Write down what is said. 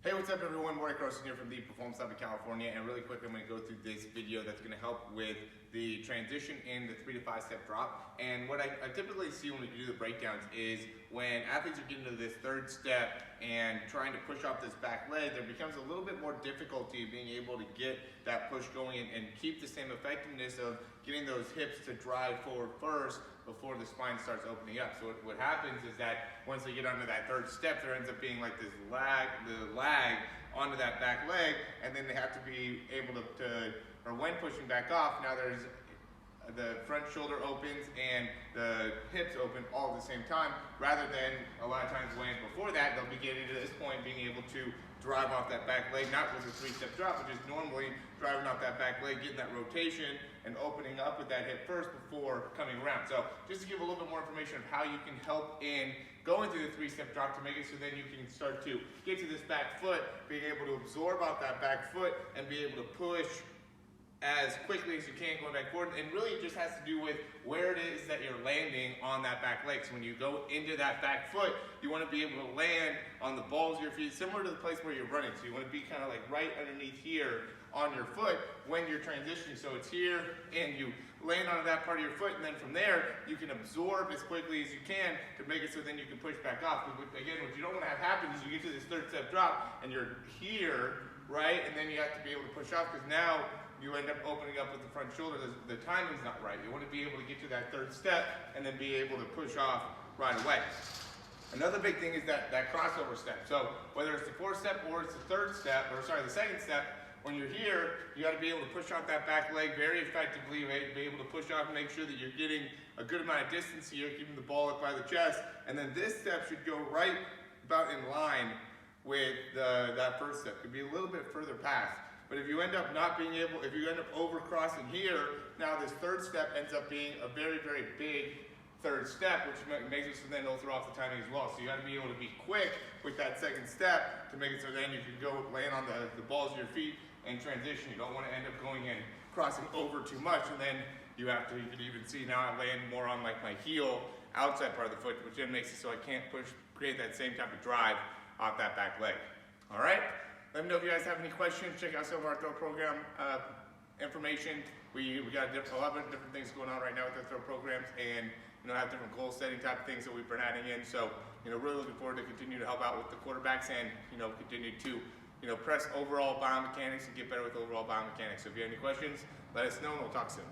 Hey, what's up everyone? Morey Croson here from the Performance Lab of California, and really quick I'm going to go through this video that's going to help with the transition in the 3 to 5 step drop. And what I typically see when we do the breakdowns is when athletes are getting to this third step and trying to push off this back leg, there becomes a little bit more difficulty being able to get that push going and keep the same effectiveness of getting those hips to drive forward first before the spine starts opening up. So what happens is that once they get onto that third step, there ends up being like this lag onto that back leg, and then they have to be able to or when pushing back off, now there's the front shoulder opens and the hips open all at the same time, rather than a lot of times when before that they'll be getting to this point being able to drive off that back leg, not with a 3-step drop, but just normally driving off that back leg, getting that rotation and opening up with that hip first before coming around. So just to give a little bit more information of how you can help in going through the 3-step drop to make it so then you can start to get to this back foot, being able to absorb out that back foot and be able to push as quickly as you can going back forward. And really it just has to do with where it is that you're landing on that back leg. So when you go into that back foot, you want to be able to land on the balls of your feet, similar to the place where you're running. So you want to be kind of like right underneath here on your foot when you're transitioning. So it's here and you land on that part of your foot, and then from there you can absorb as quickly as you can to make it so then you can push back off. Because again, what you don't want to have happen is you get to this 3rd step drop and you're here, right? And then you have to be able to push off, because now you end up opening up with the front shoulder. The timing's not right. You want to be able to get to that 3rd step and then be able to push off right away. Another big thing is that crossover step. So whether it's the 4th step or it's the 2nd step, the 2nd step, when you're here, you got to be able to push off that back leg very effectively, right? Be able to push off and make sure that you're getting a good amount of distance here, keeping the ball up by the chest. And then this step should go right about in line with that 1st step. Could be a little bit further past. But if you end up if you end up overcrossing here, now this 3rd step ends up being a very, very big 3rd step, which makes it so then it'll throw off the timing as well. So you got to be able to be quick with that 2nd step to make it so then you can go land on the balls of your feet and transition. You don't want to end up going and crossing over too much, and then you can even see now I land more on like my heel outside part of the foot, which then makes it so I can't create that same type of drive off that back leg. All right? Let me know if you guys have any questions. Check out some of our throw program information. We got a lot of different things going on right now with the throw programs, and have different goal setting type of things that we've been adding in. So really looking forward to continue to help out with the quarterbacks and continue to press overall biomechanics and get better with overall biomechanics. So if you have any questions, let us know and we'll talk soon.